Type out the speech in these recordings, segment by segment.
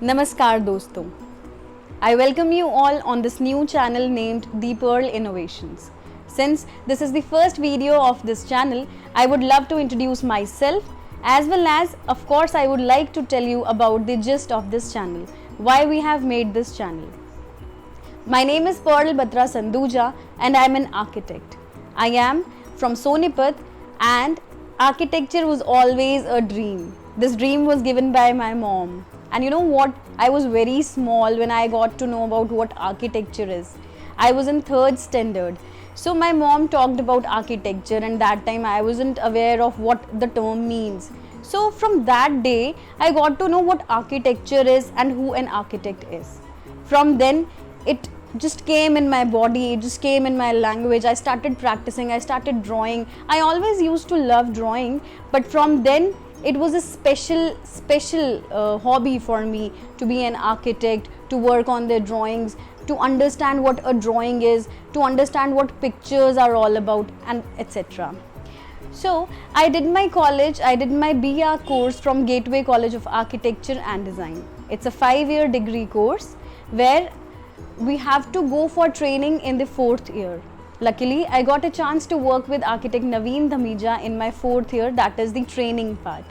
Namaskar doston. I welcome you all on this new channel named The Pearl Innovations. Since this is the first video of this channel, I would love to introduce myself as well as, of course, I would like to tell you about the gist of this channel, why we have made this channel. My name is Pearl Batra Sanduja and I am an architect. I am from Sonipat and architecture was always a dream. This dream was given by my mom. And you know what? I was very small when I got to know about what architecture is. I was in 3rd standard. So my mom talked about architecture and that time I wasn't aware of what the term means. So from that day, I got to know what architecture is and who an architect is. From then, it just came in my body, it just came in my language. I started practicing, I started drawing. I always used to love drawing, but from then, it was a special hobby for me to be an architect, to work on their drawings, to understand what a drawing is, to understand what pictures are all about, and etc. So I did my college, I did my BR course from Gateway College of Architecture and Design. It's a 5-year degree course where we have to go for training in the 4th year. Luckily, I got a chance to work with architect Naveen Dhamija in my 4th year, that is the training part.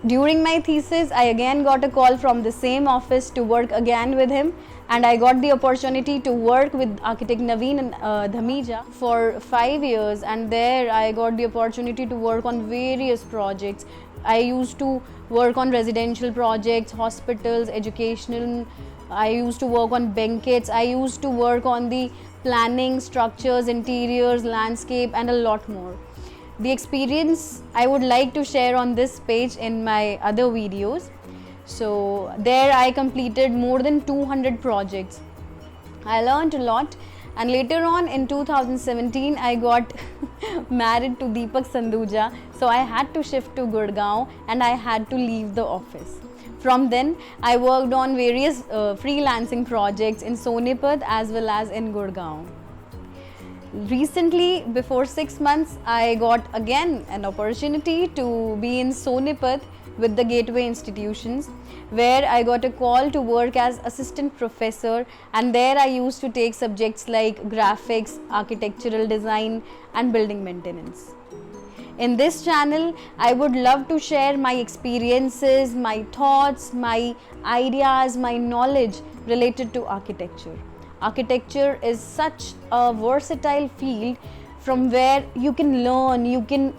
During my thesis, I again got a call from the same office to work again with him, and I got the opportunity to work with architect Naveen Dhamija for 5 years, and there I got the opportunity to work on various projects. I used to work on residential projects, hospitals, educational. I used to work on banquets. I used to work on the planning, structures, interiors, landscape, and a lot more. The experience I would like to share on this page in my other videos. So there I completed more than 200 projects. I learned a lot, and later on in 2017 I got married to Deepak Sanduja, so I had to shift to Gurgaon and I had to leave the office. From then, I worked on various freelancing projects in Sonipat as well as in Gurgaon. Recently, before 6 months, I got again an opportunity to be in Sonipat with the Gateway institutions, where I got a call to work as assistant professor, and there I used to take subjects like graphics, architectural design and building maintenance. In this channel, I would love to share my experiences, my thoughts, my ideas, my knowledge related to architecture. Architecture is such a versatile field from where you can learn, you can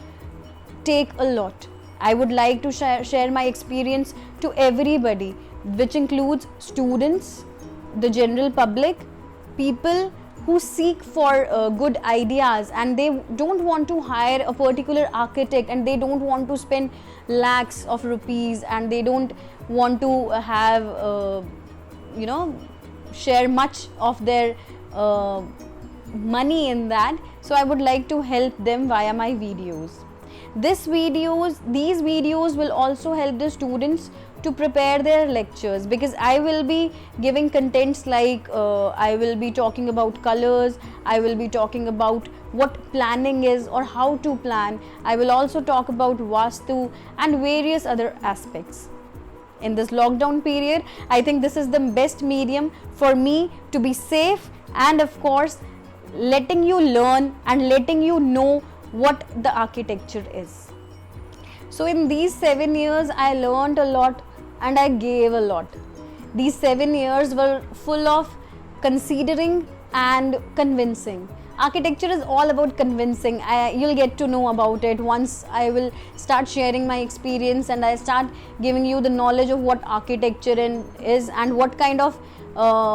take a lot. I would like to share my experience to everybody, which includes students, the general public, people who seek for good ideas and they don't want to hire a particular architect and they don't want to spend lakhs of rupees and they don't want to have share much of their money in that. So I would like to help them via my videos. These videos will also help the students to prepare their lectures, because I will be giving contents like I will be talking about colors, I will be talking about what planning is or how to plan. I will also talk about Vastu and various other aspects. In this lockdown period, I think this is the best medium for me to be safe and of course letting you learn and letting you know what the architecture is. So in these 7 years, I learned a lot and I gave a lot. These 7 years were full of considering and convincing. Architecture is all about convincing. You'll get to know about it once I will start sharing my experience and I start giving you the knowledge of what architecture is and what kind of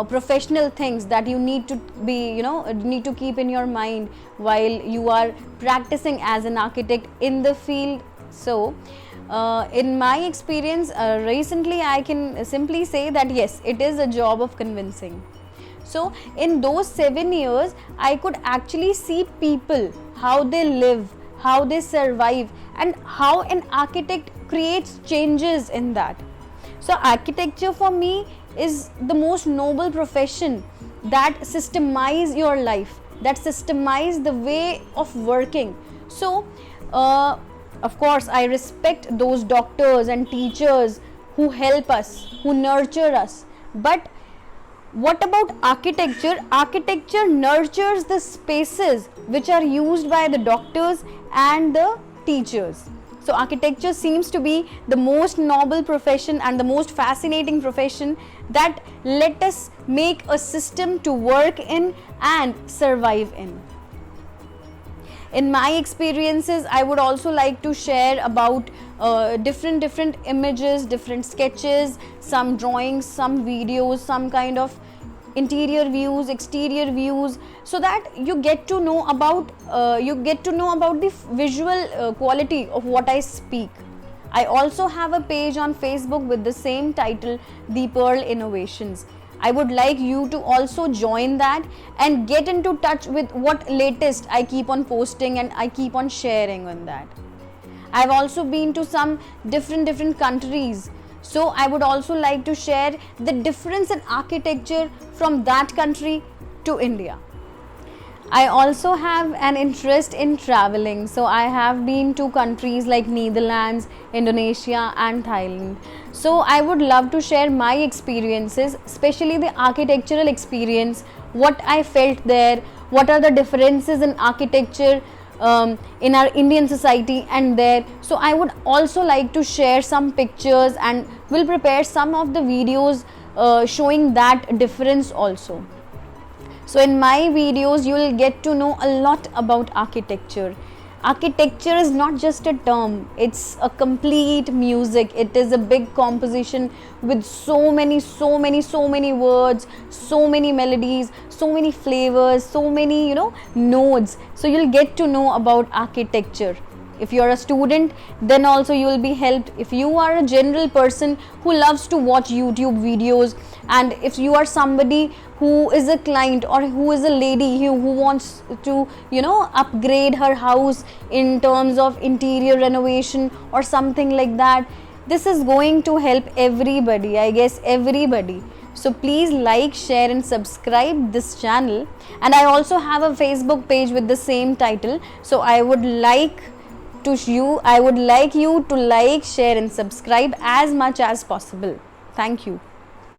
professional things that you need to be, need to keep in your mind while you are practicing as an architect in the field. So, in my experience, recently I can simply say that yes, it is a job of convincing. So, in those 7 years, I could actually see people, how they live, how they survive, and how an architect creates changes in that. So, architecture for me is the most noble profession that systemize your life, that systemize the way of working. So, of course, I respect those doctors and teachers who help us, who nurture us. But what about architecture? Architecture nurtures the spaces which are used by the doctors and the teachers. So architecture seems to be the most noble profession and the most fascinating profession that let us make a system to work in and survive in. In my experiences, I would also like to share about different images, different sketches, some drawings, some videos, some kind of interior views, exterior views, so that you get to know about the visual quality of what I speak. I also have a page on Facebook with the same title, The Pearl Innovations. I would like you to also join that and get into touch with what latest I keep on posting and I keep on sharing on that. I've also been to some different countries, so I would also like to share the difference in architecture from that country to India. I also have an interest in traveling, so I have been to countries like Netherlands, Indonesia and Thailand. So I would love to share my experiences, especially the architectural experience, what I felt there, what are the differences in architecture in our Indian society and there. So I would also like to share some pictures and will prepare some of the videos showing that difference also. So in my videos you will get to know a lot about architecture. Architecture is not just a term, it's a complete music. It is a big composition with so many words, so many melodies, so many flavors, so many nodes. So you'll get to know about architecture. If you're a student, then also you will be helped. If you are a general person who loves to watch YouTube videos, and if you are somebody who is a client or who is a lady who wants to upgrade her house in terms of interior renovation or something like that, this is going to help everybody, I guess everybody. So please like, share and subscribe this channel. And I also have a Facebook page with the same title, so I would like you to like, share and subscribe as much as possible. Thank you.